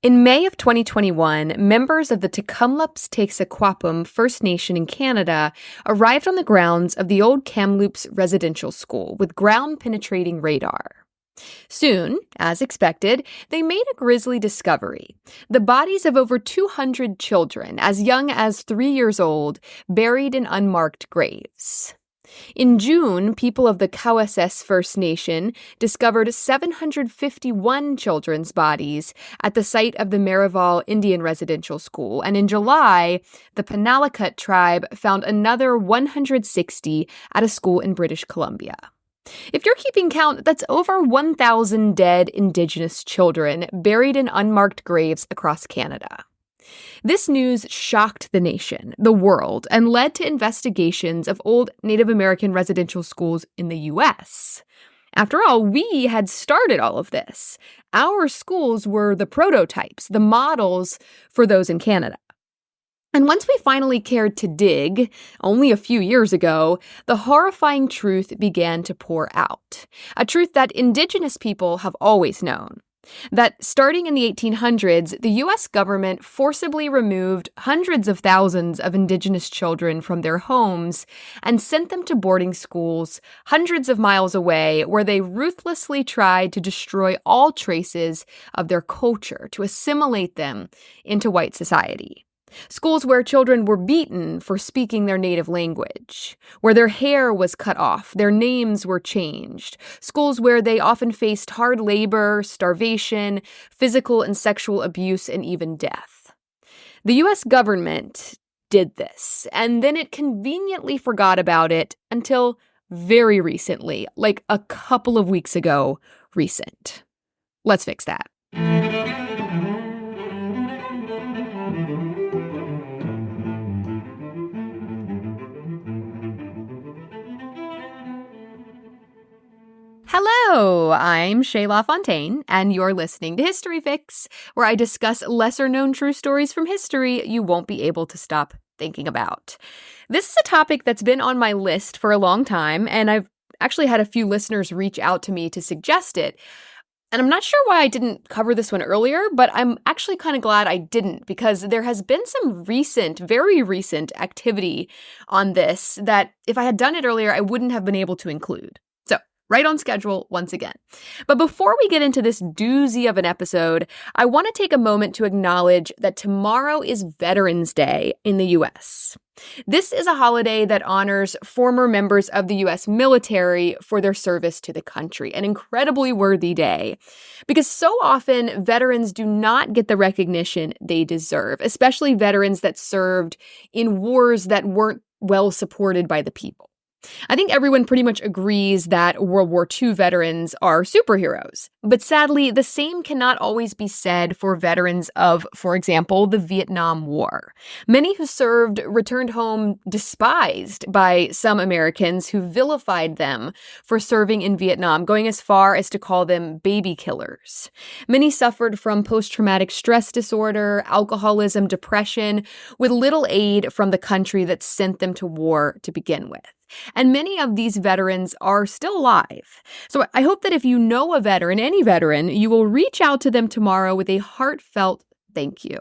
In May of 2021, members of the Tecumloops-Teixequapum First Nation in Canada arrived on the grounds of the old Kamloops Residential School with ground-penetrating radar. Soon, as expected, they made a grisly discovery: the bodies of over 200 children, as young as 3 years old, buried in unmarked graves. In June, people of the Cowessess First Nation discovered 751 children's bodies at the site of the Marival Indian Residential School, and in July, the Penalacut tribe found another 160 at a school in British Columbia. If you're keeping count, that's over 1,000 dead Indigenous children buried in unmarked graves across Canada. This news shocked the nation, the world, and led to investigations of old Native American residential schools in the U.S. After all, we had started all of this. Our schools were the prototypes, the models for those in Canada. And once we finally cared to dig, only a few years ago, the horrifying truth began to pour out. A truth that Indigenous people have always known. That starting in the 1800s, the U.S. government forcibly removed hundreds of thousands of Indigenous children from their homes and sent them to boarding schools hundreds of miles away, where they ruthlessly tried to destroy all traces of their culture, to assimilate them into white society. Schools where children were beaten for speaking their native language, where their hair was cut off, their names were changed. Schools where they often faced hard labor, starvation, physical and sexual abuse, and even death. The U.S. government did this, and then it conveniently forgot about it until very recently, like a couple of weeks ago, recent. Let's fix that. Hello, I'm Shayla Fontaine, and you're listening to History Fix, where I discuss lesser-known true stories from history you won't be able to stop thinking about. This is a topic that's been on my list for a long time, and I've actually had a few listeners reach out to me to suggest it. And I'm not sure why I didn't cover this one earlier, but I'm actually kind of glad I didn't, because there has been some very recent activity on this that if I had done it earlier, I wouldn't have been able to include. Right on schedule once again. But before we get into this doozy of an episode, I want to take a moment to acknowledge that tomorrow is Veterans Day in the U.S. This is a holiday that honors former members of the U.S. military for their service to the country, an incredibly worthy day. Because so often, veterans do not get the recognition they deserve, especially veterans that served in wars that weren't well supported by the people. I think everyone pretty much agrees that World War II veterans are superheroes. But sadly, the same cannot always be said for veterans of, for example, the Vietnam War. Many who served returned home despised by some Americans who vilified them for serving in Vietnam, going as far as to call them baby killers. Many suffered from post-traumatic stress disorder, alcoholism, depression, with little aid from the country that sent them to war to begin with. And many of these veterans are still alive. So I hope that if you know a veteran, any veteran, you will reach out to them tomorrow with a heartfelt thank you.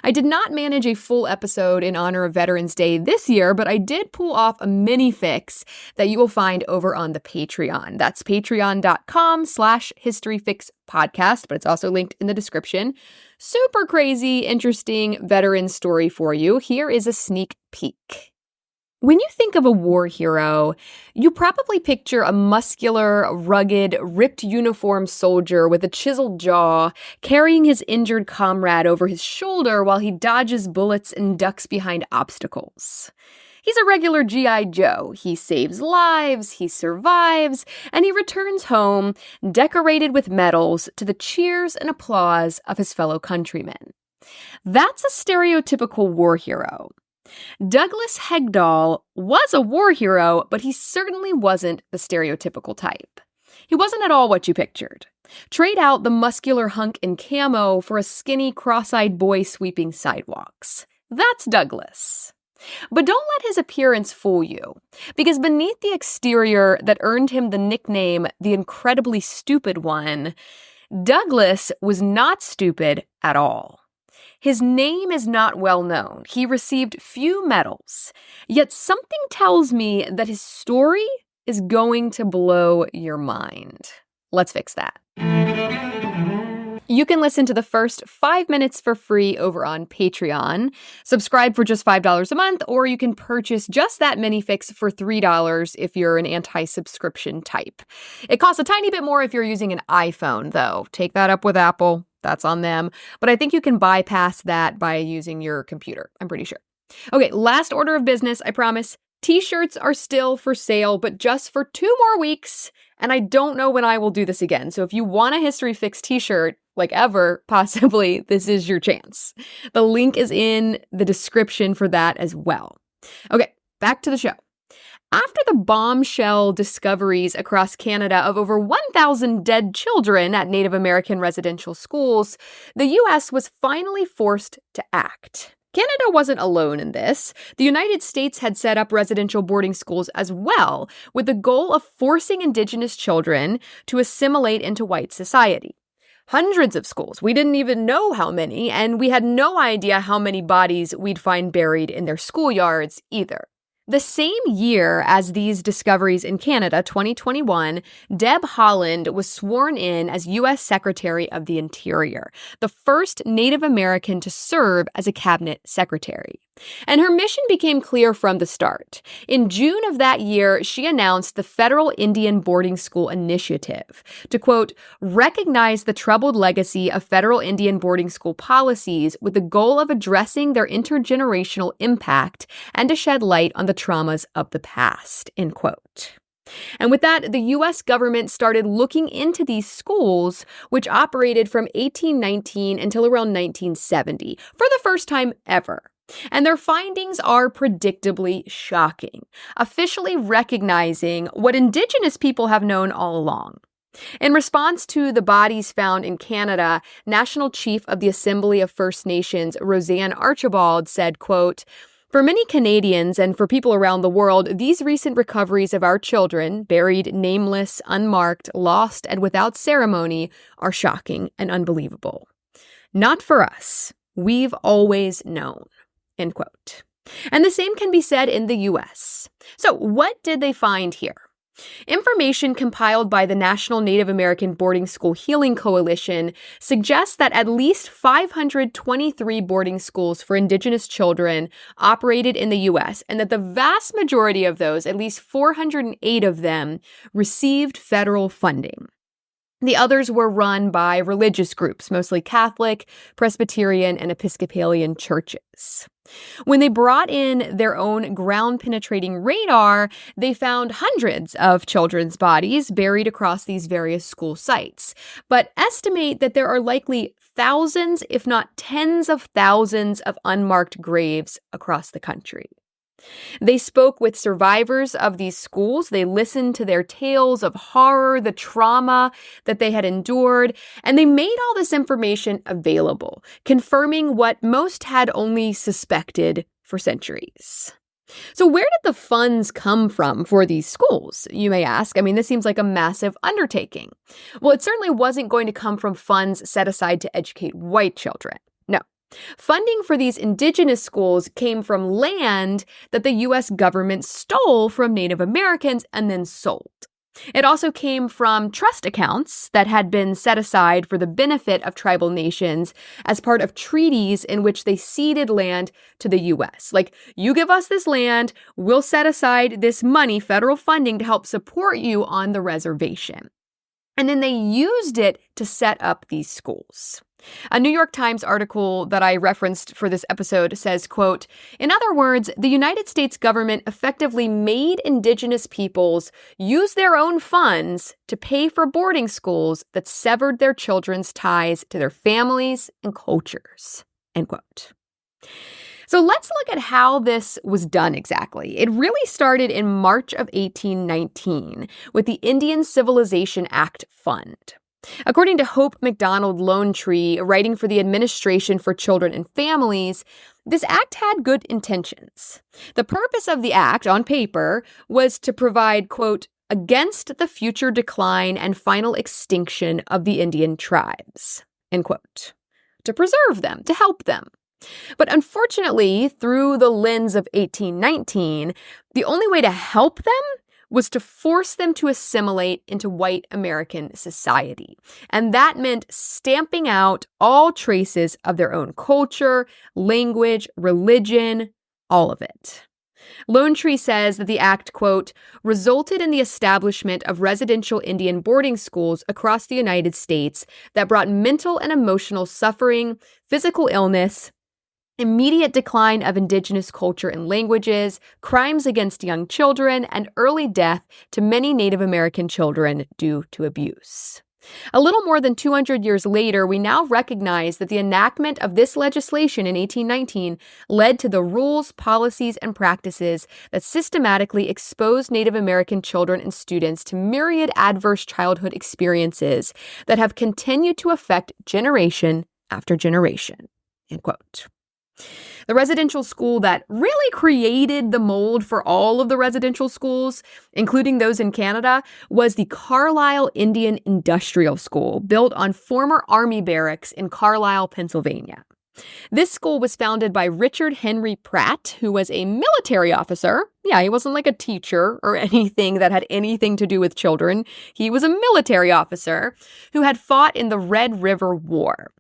I did not manage a full episode in honor of Veterans Day this year, but I did pull off a mini fix that you will find over on the Patreon. That's patreon.com/historyfixpodcast, but it's also linked in the description. Super crazy, interesting veteran story for you. Here is a sneak peek. When you think of a war hero, you probably picture a muscular, rugged, ripped uniform soldier with a chiseled jaw, carrying his injured comrade over his shoulder while he dodges bullets and ducks behind obstacles. He's a regular G.I. Joe. He saves lives, he survives, and he returns home, decorated with medals, to the cheers and applause of his fellow countrymen. That's a stereotypical war hero. Douglas Hegdahl was a war hero, but he certainly wasn't the stereotypical type. He wasn't at all what you pictured. Trade out the muscular hunk in camo for a skinny, cross-eyed boy sweeping sidewalks. That's Douglas. But don't let his appearance fool you, because beneath the exterior that earned him the nickname the Incredibly Stupid One, Douglas was not stupid at all. His name is not well known. He received few medals. Yet something tells me that his story is going to blow your mind. Let's fix that. You can listen to the first 5 minutes for free over on Patreon. Subscribe for just $5 a month, or you can purchase just that mini fix for $3 if you're an anti-subscription type. It costs a tiny bit more if you're using an iPhone, though. Take that up with Apple. That's on them. But I think you can bypass that by using your computer. I'm pretty sure. Okay, last order of business, I promise. T-shirts are still for sale, but just for 2 more weeks. And I don't know when I will do this again. So if you want a History Fix t-shirt, like ever, possibly, this is your chance. The link is in the description for that as well. Okay, back to the show. After the bombshell discoveries across Canada of over 1,000 dead children at Native American residential schools, the U.S. was finally forced to act. Canada wasn't alone in this. The United States had set up residential boarding schools as well, with the goal of forcing Indigenous children to assimilate into white society. Hundreds of schools. We didn't even know how many, and we had no idea how many bodies we'd find buried in their schoolyards either. The same year as these discoveries in Canada, 2021, Deb Haaland was sworn in as U.S. Secretary of the Interior, the first Native American to serve as a cabinet secretary. And her mission became clear from the start. In June of that year, she announced the Federal Indian Boarding School Initiative to, quote, recognize the troubled legacy of federal Indian boarding school policies with the goal of addressing their intergenerational impact and to shed light on the traumas of the past, end quote. And with that, the U.S. government started looking into these schools, which operated from 1819 until around 1970, for the first time ever. And their findings are predictably shocking, officially recognizing what Indigenous people have known all along. In response to the bodies found in Canada, National Chief of the Assembly of First Nations, Roseanne Archibald, said, quote, for many Canadians and for people around the world, these recent recoveries of our children, buried nameless, unmarked, lost, and without ceremony, are shocking and unbelievable. Not for us. We've always known. End quote. And the same can be said in the U.S. So what did they find here? Information compiled by the National Native American Boarding School Healing Coalition suggests that at least 523 boarding schools for Indigenous children operated in the U.S., and that the vast majority of those, at least 408 of them, received federal funding. The others were run by religious groups, mostly Catholic, Presbyterian, and Episcopalian churches. When they brought in their own ground-penetrating radar, they found hundreds of children's bodies buried across these various school sites, but estimate that there are likely thousands, if not tens of thousands, of unmarked graves across the country. They spoke with survivors of these schools. They listened to their tales of horror, the trauma that they had endured, and they made all this information available, confirming what most had only suspected for centuries. So where did the funds come from for these schools, you may ask? I mean, this seems like a massive undertaking. Well, it certainly wasn't going to come from funds set aside to educate white children. No. Funding for these Indigenous schools came from land that the U.S. government stole from Native Americans and then sold. It also came from trust accounts that had been set aside for the benefit of tribal nations as part of treaties in which they ceded land to the U.S. Like, you give us this land, we'll set aside this money, federal funding, to help support you on the reservation. And then they used it to set up these schools. A New York Times article that I referenced for this episode says, quote, in other words, the United States government effectively made Indigenous peoples use their own funds to pay for boarding schools that severed their children's ties to their families and cultures, end quote. So let's look at how this was done exactly. It really started in March of 1819 with the Indian Civilization Act Fund. According to Hope MacDonald Lonetree, writing for the Administration for Children and Families, this act had good intentions. The purpose of the act, on paper, was to provide, quote, against the future decline and final extinction of the Indian tribes, end quote, to preserve them, to help them. But unfortunately, through the lens of 1819, the only way to help them was to force them to assimilate into white American society. And that meant stamping out all traces of their own culture, language, religion, all of it. Lone Tree says that the act, quote, resulted in the establishment of residential Indian boarding schools across the United States that brought mental and emotional suffering, physical illness, immediate decline of indigenous culture and languages, crimes against young children, and early death to many Native American children due to abuse. A little more than 200 years later, we now recognize that the enactment of this legislation in 1819 led to the rules, policies, and practices that systematically exposed Native American children and students to myriad adverse childhood experiences that have continued to affect generation after generation, end quote. The residential school that really created the mold for all of the residential schools, including those in Canada, was the Carlisle Indian Industrial School, built on former Army barracks in Carlisle, Pennsylvania. This school was founded by Richard Henry Pratt, who was a military officer. Yeah, he wasn't like a teacher or anything that had anything to do with children. He was a military officer who had fought in the Red River War.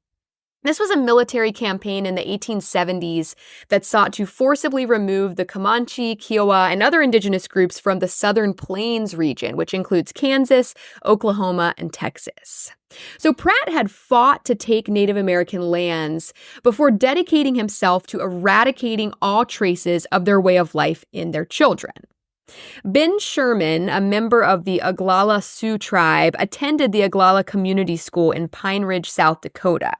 This was a military campaign in the 1870s that sought to forcibly remove the Comanche, Kiowa, and other indigenous groups from the Southern Plains region, which includes Kansas, Oklahoma, and Texas. So Pratt had fought to take Native American lands before dedicating himself to eradicating all traces of their way of life in their children. Ben Sherman, a member of the Oglala Sioux tribe, attended the Oglala Community School in Pine Ridge, South Dakota.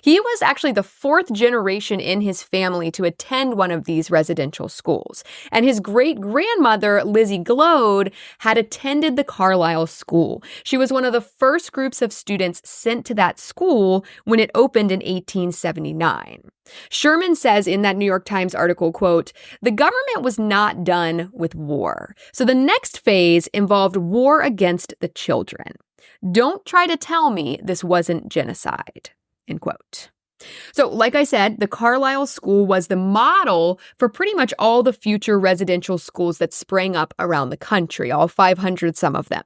He was actually the fourth generation in his family to attend one of these residential schools. And his great-grandmother, Lizzie Glode, had attended the Carlisle School. She was one of the first groups of students sent to that school when it opened in 1879. Sherman says in that New York Times article, quote, "The government was not done with war. So the next phase involved war against the children. Don't try to tell me this wasn't genocide," end quote. So like I said, the Carlisle School was the model for pretty much all the future residential schools that sprang up around the country, all 500 some of them.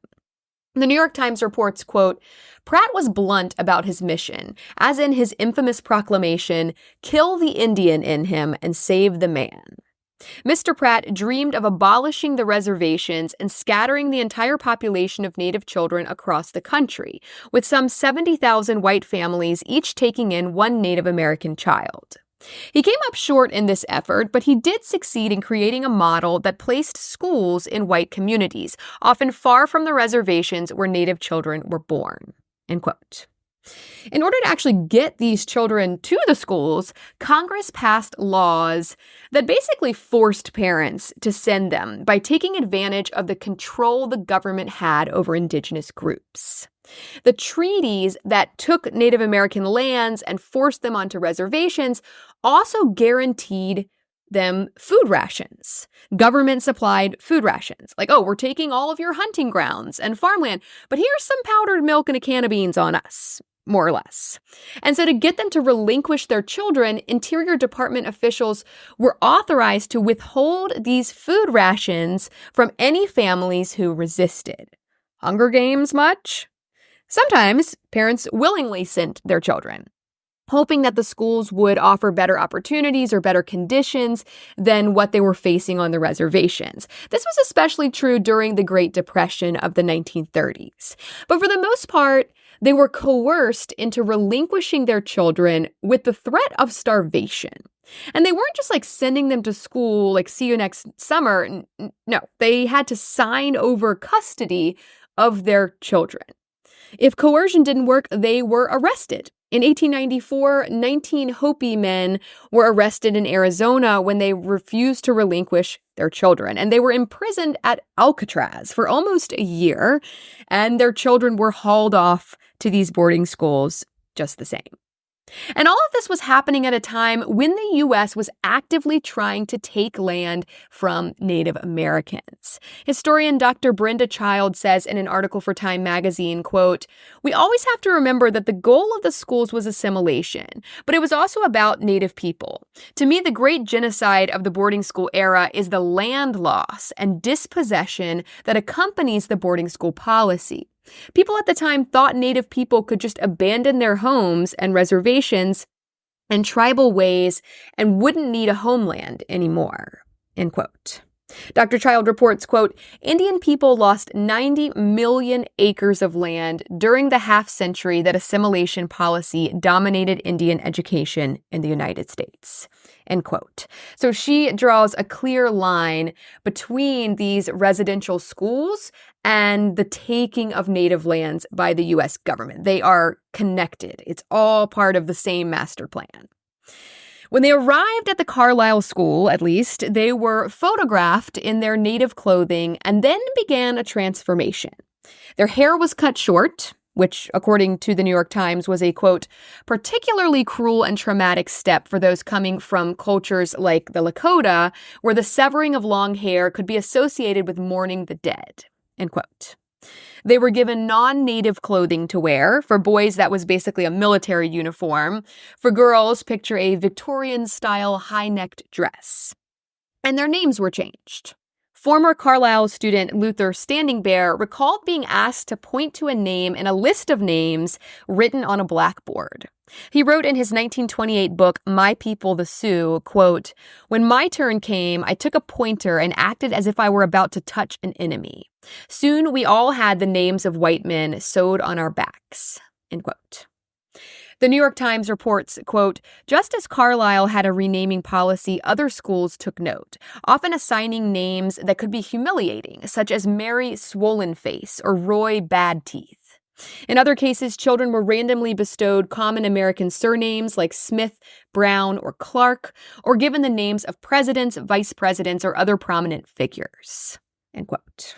The New York Times reports, quote, "Pratt was blunt about his mission, as in his infamous proclamation, 'Kill the Indian in him and save the man.' Mr. Pratt dreamed of abolishing the reservations and scattering the entire population of Native children across the country, with some 70,000 white families each taking in one Native American child. He came up short in this effort, but he did succeed in creating a model that placed schools in white communities, often far from the reservations where Native children were born," end quote. In order to actually get these children to the schools, Congress passed laws that basically forced parents to send them by taking advantage of the control the government had over indigenous groups. The treaties that took Native American lands and forced them onto reservations also guaranteed them food rations. Government-supplied food rations. Like, oh, we're taking all of your hunting grounds and farmland, but here's some powdered milk and a can of beans on us, more or less. And so to get them to relinquish their children, Interior Department officials were authorized to withhold these food rations from any families who resisted. Hunger Games much? Sometimes parents willingly sent their children, hoping that the schools would offer better opportunities or better conditions than what they were facing on the reservations. This was especially true during the Great Depression of the 1930s. But for the most part, they were coerced into relinquishing their children with the threat of starvation. And they weren't just like sending them to school, like, see you next summer. No, they had to sign over custody of their children. If coercion didn't work, they were arrested. In 1894, 19 Hopi men were arrested in Arizona when they refused to relinquish their children. And they were imprisoned at Alcatraz for almost a year, and their children were hauled off to these boarding schools just the same. And all of this was happening at a time when the U.S. was actively trying to take land from Native Americans. Historian Dr. Brenda Child says in an article for Time magazine, quote, "We always have to remember that the goal of the schools was assimilation, but it was also about Native people. To me, the great genocide of the boarding school era is the land loss and dispossession that accompanies the boarding school policy. People at the time thought Native people could just abandon their homes and reservations and tribal ways and wouldn't need a homeland anymore," end quote. Dr. Child reports, quote, "Indian people lost 90 million acres of land during the half-century that assimilation policy dominated Indian education in the United States," end quote. So she draws a clear line between these residential schools and the taking of native lands by the U.S. government. They are connected. It's all part of the same master plan. When they arrived at the Carlisle School, at least, they were photographed in their native clothing and then began a transformation. Their hair was cut short, which, according to the New York Times, was a, quote, "particularly cruel and traumatic step for those coming from cultures like the Lakota, where the severing of long hair could be associated with mourning the dead," end quote. They were given non-native clothing to wear. For boys, that was basically a military uniform. For girls, picture a Victorian-style high-necked dress. And their names were changed. Former Carlisle student Luther Standing Bear recalled being asked to point to a name in a list of names written on a blackboard. He wrote in his 1928 book, My People the Sioux, quote, "When my turn came, I took a pointer and acted as if I were about to touch an enemy. Soon we all had the names of white men sewed on our backs," end quote. The New York Times reports, quote, "Just as Carlisle had a renaming policy, other schools took note, often assigning names that could be humiliating, such as Mary Swollen Face or Roy Bad Teeth. In other cases, children were randomly bestowed common American surnames like Smith, Brown, or Clark, or given the names of presidents, vice presidents, or other prominent figures," end quote.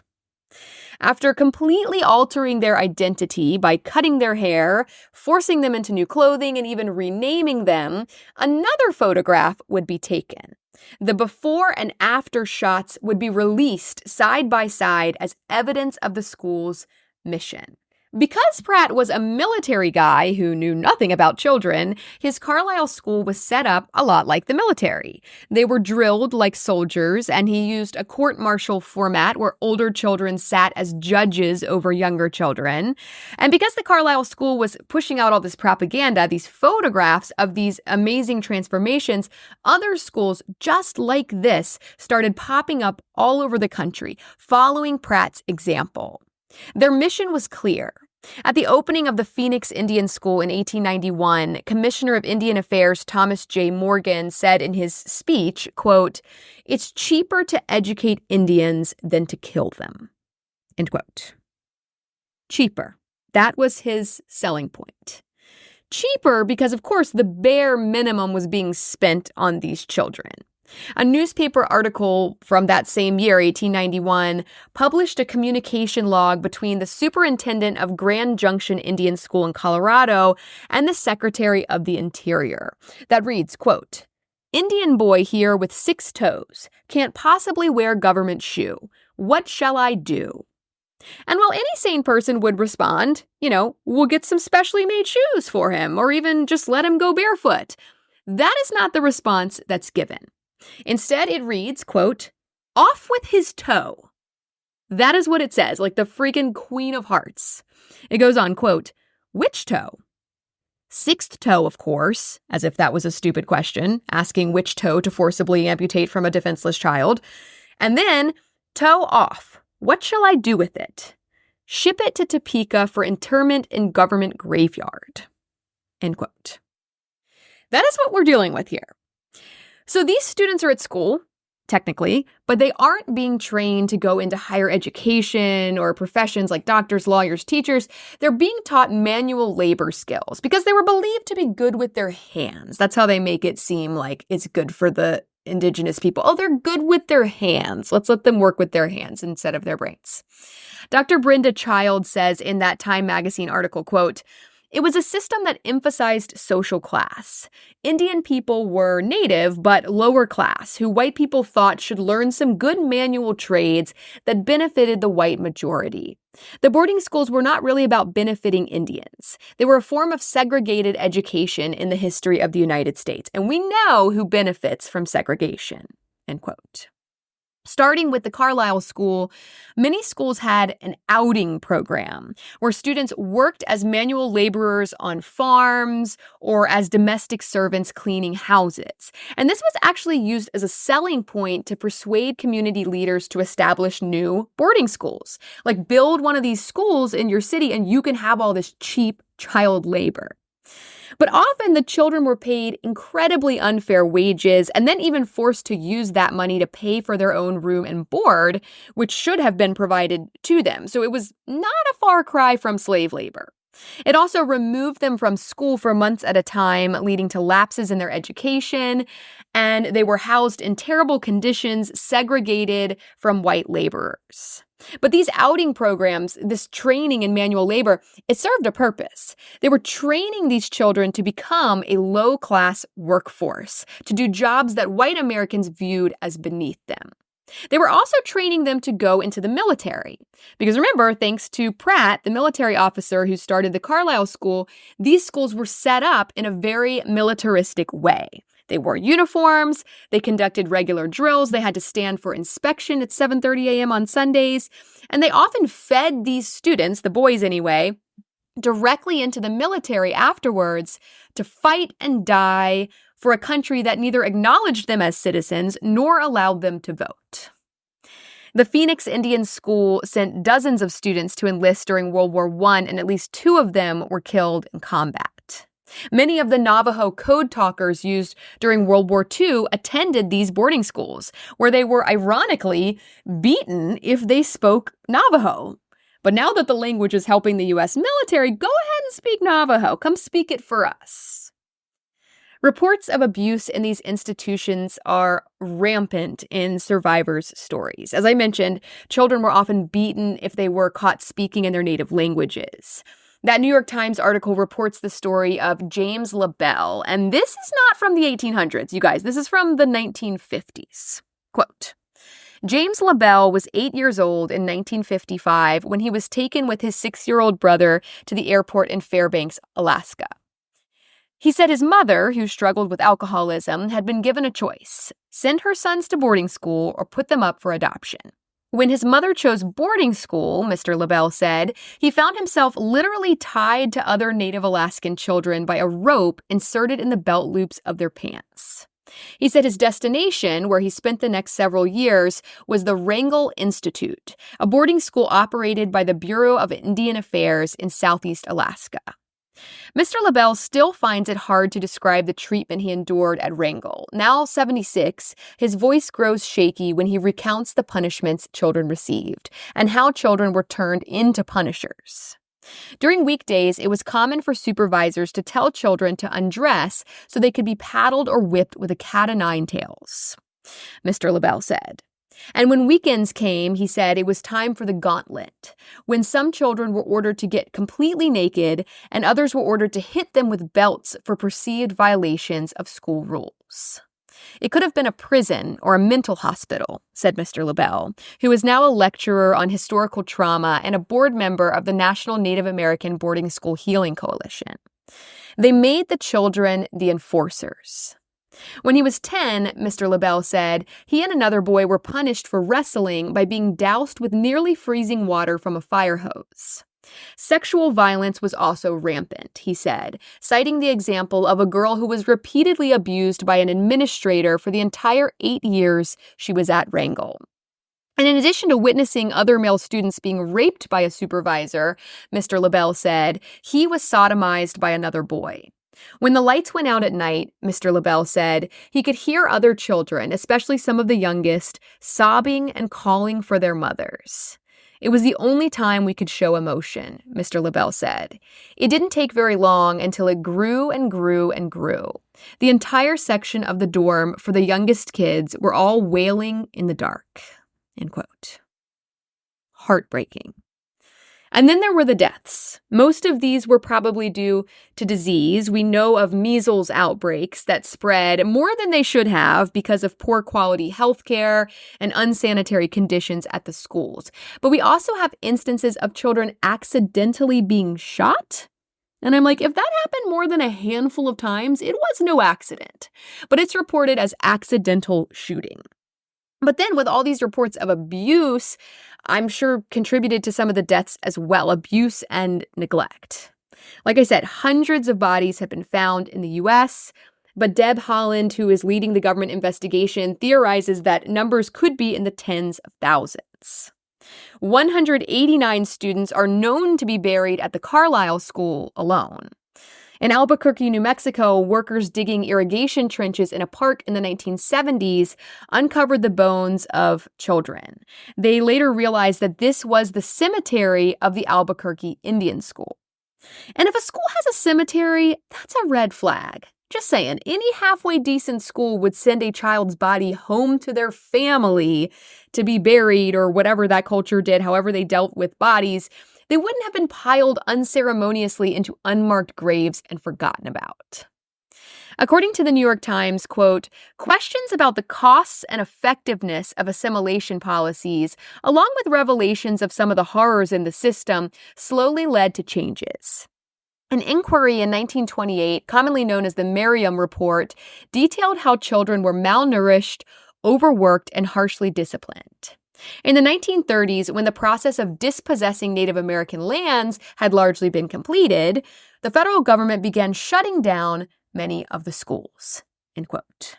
After completely altering their identity by cutting their hair, forcing them into new clothing, and even renaming them, another photograph would be taken. The before and after shots would be released side by side as evidence of the school's mission. Because Pratt was a military guy who knew nothing about children, his Carlisle school was set up a lot like the military. They were drilled like soldiers, and he used a court-martial format where older children sat as judges over younger children. And because the Carlisle school was pushing out all this propaganda, these photographs of these amazing transformations, other schools just like this started popping up all over the country, following Pratt's example. Their mission was clear. At the opening of the Phoenix Indian School in 1891, Commissioner of Indian Affairs Thomas J. Morgan said in his speech, quote, "It's cheaper to educate Indians than to kill them," end quote. Cheaper. That was his selling point. Cheaper because, of course, the bare minimum was being spent on these children. A newspaper article from that same year, 1891, published a communication log between the superintendent of Grand Junction Indian School in Colorado and the Secretary of the Interior that reads, quote, "Indian boy here with 6 toes, can't possibly wear government shoe. What shall I do?" And while any sane person would respond, we'll get some specially made shoes for him, or even just let him go barefoot, that is not the response that's given. Instead, it reads, quote, "Off with his toe." That is what it says, like the freaking Queen of Hearts. It goes on, quote, "Which toe?" 6th toe, of course, as if that was a stupid question, asking which toe to forcibly amputate from a defenseless child. And then, toe off. What shall I do with it? Ship it to Topeka for interment in government graveyard. End quote. That is what we're dealing with here. So these students are at school, technically, but they aren't being trained to go into higher education or professions like doctors, lawyers, teachers. They're being taught manual labor skills because they were believed to be good with their hands. That's how they make it seem like it's good for the indigenous people. Oh, they're good with their hands. Let's let them work with their hands instead of their brains. Dr. Brenda Child says in that Time magazine article, quote, It was a system that emphasized social class. Indian people were native but lower class, who white people thought should learn some good manual trades that benefited the white majority. The boarding schools were not really about benefiting Indians. They were a form of segregated education in the history of the United States, and we know who benefits from segregation, end quote. Starting with the Carlisle School, many schools had an outing program where students worked as manual laborers on farms or as domestic servants cleaning houses. And this was actually used as a selling point to persuade community leaders to establish new boarding schools. Like, build one of these schools in your city and you can have all this cheap child labor. But often the children were paid incredibly unfair wages and then even forced to use that money to pay for their own room and board, which should have been provided to them. So it was not a far cry from slave labor. It also removed them from school for months at a time, leading to lapses in their education, and they were housed in terrible conditions, segregated from white laborers. But these outing programs, this training in manual labor, it served a purpose. They were training these children to become a low-class workforce, to do jobs that white Americans viewed as beneath them. They were also training them to go into the military. Because remember, thanks to Pratt, the military officer who started the Carlisle School, these schools were set up in a very militaristic way. They wore uniforms, they conducted regular drills, they had to stand for inspection at 7:30 a.m. on Sundays, and they often fed these students, the boys anyway, directly into the military afterwards to fight and die for a country that neither acknowledged them as citizens nor allowed them to vote. The Phoenix Indian School sent dozens of students to enlist during World War I, and at least 2 of them were killed in combat. Many of the Navajo code talkers used during World War II attended these boarding schools, where they were ironically beaten if they spoke Navajo. But now that the language is helping the U.S. military, go ahead and speak Navajo. Come speak it for us. Reports of abuse in these institutions are rampant in survivors' stories. As I mentioned, children were often beaten if they were caught speaking in their native languages. That New York Times article reports the story of James LaBelle, and this is not from the 1800s, you guys. This is from the 1950s. Quote, James LaBelle was 8 years old in 1955 when he was taken with his 6-year-old brother to the airport in Fairbanks, Alaska. He said his mother, who struggled with alcoholism, had been given a choice: send her sons to boarding school or put them up for adoption. When his mother chose boarding school, Mr. LaBelle said, he found himself literally tied to other Native Alaskan children by a rope inserted in the belt loops of their pants. He said his destination, where he spent the next several years, was the Wrangell Institute, a boarding school operated by the Bureau of Indian Affairs in Southeast Alaska. Mr. LaBelle still finds it hard to describe the treatment he endured at Wrangell. Now 76, his voice grows shaky when he recounts the punishments children received and how children were turned into punishers. During weekdays, it was common for supervisors to tell children to undress so they could be paddled or whipped with a cat-o'-nine tails, Mr. LaBelle said. And when weekends came, he said it was time for the gauntlet, when some children were ordered to get completely naked and others were ordered to hit them with belts for perceived violations of school rules. It could have been a prison or a mental hospital, said Mr. LaBelle, who is now a lecturer on historical trauma and a board member of the National Native American Boarding School Healing Coalition. They made the children the enforcers. When he was 10, Mr. LaBelle said, he and another boy were punished for wrestling by being doused with nearly freezing water from a fire hose. Sexual violence was also rampant, he said, citing the example of a girl who was repeatedly abused by an administrator for the entire 8 years she was at Wrangell. And in addition to witnessing other male students being raped by a supervisor, Mr. LaBelle said, he was sodomized by another boy. When the lights went out at night, Mr. LaBelle said, he could hear other children, especially some of the youngest, sobbing and calling for their mothers. It was the only time we could show emotion, Mr. LaBelle said. It didn't take very long until it grew and grew and grew. The entire section of the dorm for the youngest kids were all wailing in the dark. End quote. Heartbreaking. And then there were the deaths. Most of these were probably due to disease. We know of measles outbreaks that spread more than they should have because of poor quality healthcare and unsanitary conditions at the schools. But we also have instances of children accidentally being shot. And I'm like, if that happened more than a handful of times, it was no accident. But it's reported as accidental shooting. But then with all these reports of abuse, I'm sure contributed to some of the deaths as well, abuse and neglect. Like I said, hundreds of bodies have been found in the U.S., but Deb Haaland, who is leading the government investigation, theorizes that numbers could be in the tens of thousands. 189 students are known to be buried at the Carlisle School alone. In Albuquerque, New Mexico, workers digging irrigation trenches in a park in the 1970s uncovered the bones of children. They later realized that this was the cemetery of the Albuquerque Indian School. And if a school has a cemetery, that's a red flag. Just saying, any halfway decent school would send a child's body home to their family to be buried or whatever that culture did, however they dealt with bodies. They wouldn't have been piled unceremoniously into unmarked graves and forgotten about. According to the New York Times, quote, questions about the costs and effectiveness of assimilation policies, along with revelations of some of the horrors in the system, slowly led to changes. An inquiry in 1928, commonly known as the Merriam Report, detailed how children were malnourished, overworked, and harshly disciplined. In the 1930s, when the process of dispossessing Native American lands had largely been completed, the federal government began shutting down many of the schools, end quote.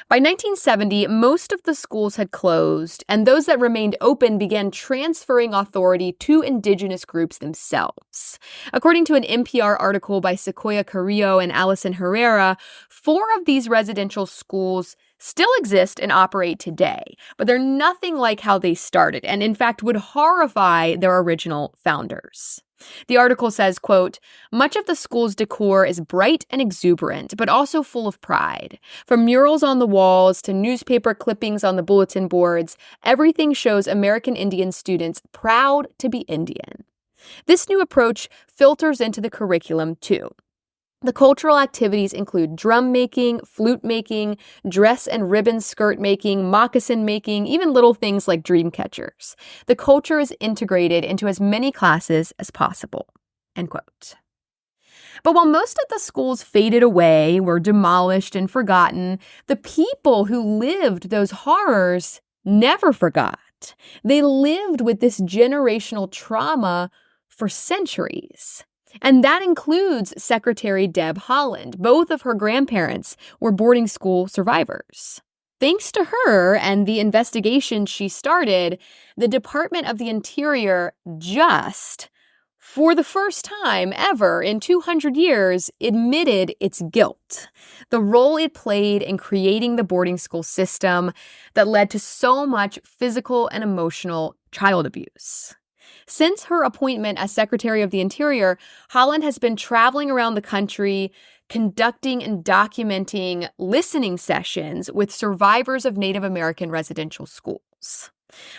By 1970, most of the schools had closed, and those that remained open began transferring authority to indigenous groups themselves. According to an NPR article by Sequoia Carrillo and Allison Herrera, 4 of these residential schools still exist and operate today, but they're nothing like how they started, and in fact would horrify their original founders. The article says, quote, much of the school's decor is bright and exuberant, but also full of pride. From murals on the walls to newspaper clippings on the bulletin boards, everything shows American Indian students proud to be Indian. This new approach filters into the curriculum, too. The cultural activities include drum making, flute making, dress and ribbon skirt making, moccasin making, even little things like dream catchers. The culture is integrated into as many classes as possible, end quote. But while most of the schools faded away, were demolished and forgotten, the people who lived those horrors never forgot. They lived with this generational trauma for centuries. And that includes Secretary Deb Haaland. Both of her grandparents were boarding school survivors. Thanks to her and the investigation she started, the Department of the Interior just, for the first time ever in 200 years, admitted its guilt, the role it played in creating the boarding school system that led to so much physical and emotional child abuse. Since her appointment as Secretary of the Interior, Haaland has been traveling around the country, conducting and documenting listening sessions with survivors of Native American residential schools.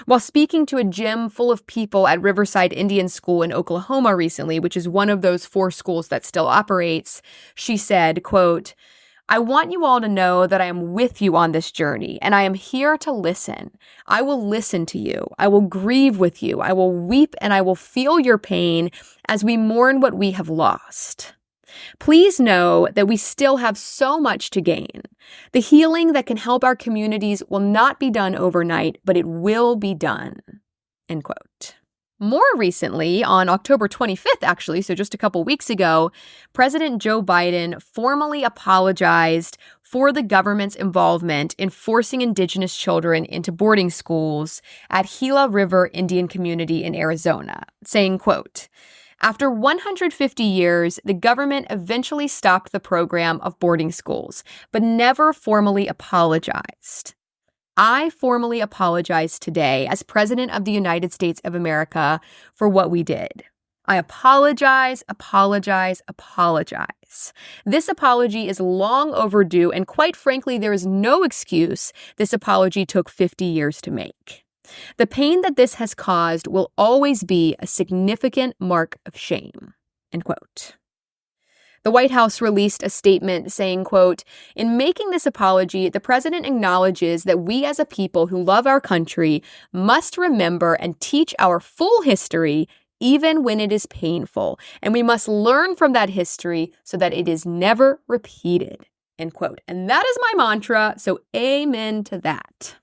While speaking to a gym full of people at Riverside Indian School in Oklahoma recently, which is one of those 4 schools that still operates, she said, quote, I want you all to know that I am with you on this journey, and I am here to listen. I will listen to you. I will grieve with you. I will weep, and I will feel your pain as we mourn what we have lost. Please know that we still have so much to gain. The healing that can help our communities will not be done overnight, but it will be done, end quote. More recently, on October 25th, actually, so just a couple weeks ago, President Joe Biden formally apologized for the government's involvement in forcing indigenous children into boarding schools at Gila River Indian Community in Arizona, saying, quote, after 150 years, the government eventually stopped the program of boarding schools, but never formally apologized. I formally apologize today as President of the United States of America for what we did. I apologize. This apology is long overdue, and quite frankly, there is no excuse this apology took 50 years to make. The pain that this has caused will always be a significant mark of shame." End quote. The White House released a statement saying, quote, "In making this apology, the president acknowledges that we as a people who love our country must remember and teach our full history even when it is painful, and we must learn from that history so that it is never repeated." End quote. And that is my mantra, so amen to that.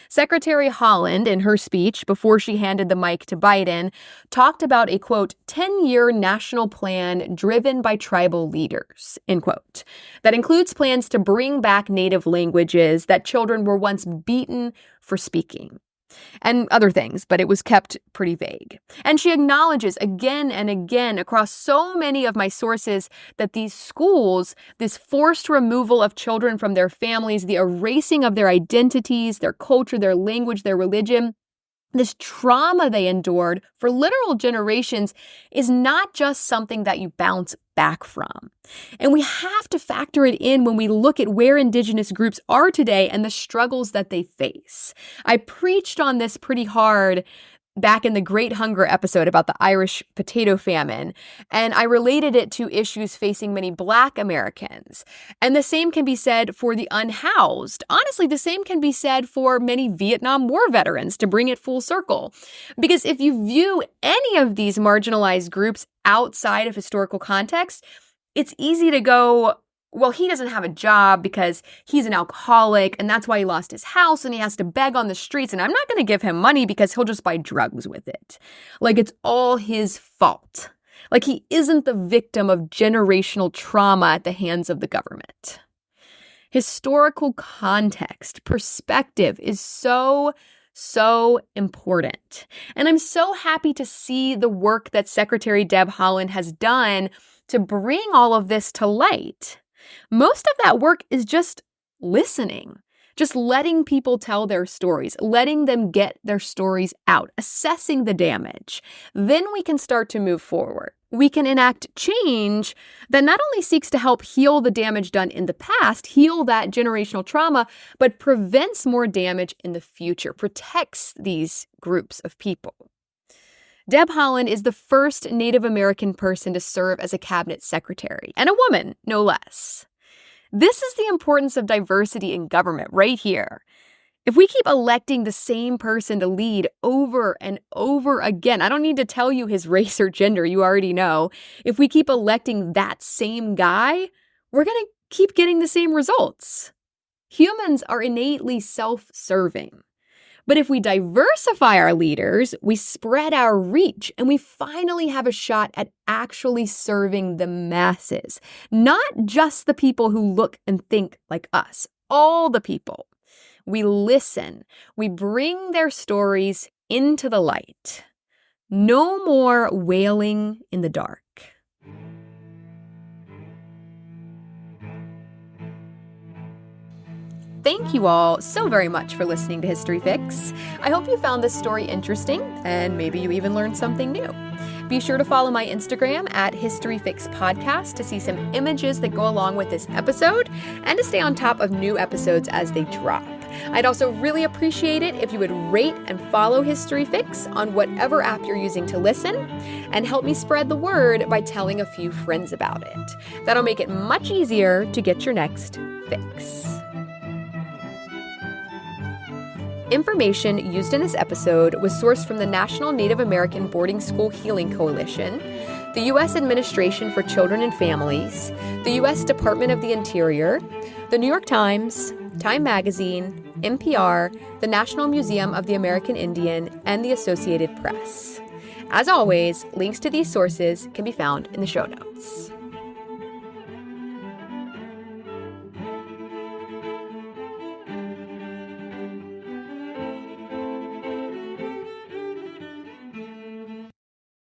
Secretary Haaland, in her speech before she handed the mic to Biden, talked about a, quote, 10-year national plan driven by tribal leaders, end quote. That includes plans to bring back native languages that children were once beaten for speaking, and other things, but it was kept pretty vague. And she acknowledges again and again across so many of my sources that these schools, this forced removal of children from their families, the erasing of their identities, their culture, their language, their religion, this trauma they endured for literal generations is not just something that you bounce back from. And we have to factor it in when we look at where Indigenous groups are today and the struggles that they face. I preached on this pretty hard back in the Great Hunger episode about the Irish potato famine, and I related it to issues facing many Black Americans. And the same can be said for the unhoused. Honestly, the same can be said for many Vietnam War veterans, to bring it full circle. Because if you view any of these marginalized groups outside of historical context, it's easy to go, well, he doesn't have a job because he's an alcoholic and that's why he lost his house and he has to beg on the streets, and I'm not going to give him money because he'll just buy drugs with it. Like it's all his fault. Like he isn't the victim of generational trauma at the hands of the government. Historical context, perspective is so important. And I'm so happy to see the work that Secretary Deb Haaland has done to bring all of this to light. Most of that work is just listening, just letting people tell their stories, letting them get their stories out, assessing the damage. Then we can start to move forward. We can enact change that not only seeks to help heal the damage done in the past, heal that generational trauma, but prevents more damage in the future, protects these groups of people. Deb Haaland is the first Native American person to serve as a cabinet secretary, and a woman, no less. This is the importance of diversity in government right here. If we keep electing the same person to lead over and over again, I don't need to tell you his race or gender, you already know. If we keep electing that same guy, we're going to keep getting the same results. Humans are innately self-serving. But if we diversify our leaders, we spread our reach, and we finally have a shot at actually serving the masses. Not just the people who look and think like us, all the people. We listen. We bring their stories into the light. No more wailing in the dark. Thank you all so very much for listening to History Fix. I hope you found this story interesting, and maybe you even learned something new. Be sure to follow my Instagram at History Fix Podcast to see some images that go along with this episode and to stay on top of new episodes as they drop. I'd also really appreciate it if you would rate and follow History Fix on whatever app you're using to listen, and help me spread the word by telling a few friends about it. That'll make it much easier to get your next fix. Information used in this episode was sourced from the National Native American Boarding School Healing Coalition, the U.S. Administration for Children and Families, the U.S. Department of the Interior, the New York Times, Time Magazine, NPR, the National Museum of the American Indian, and the Associated Press. As always, links to these sources can be found in the show notes.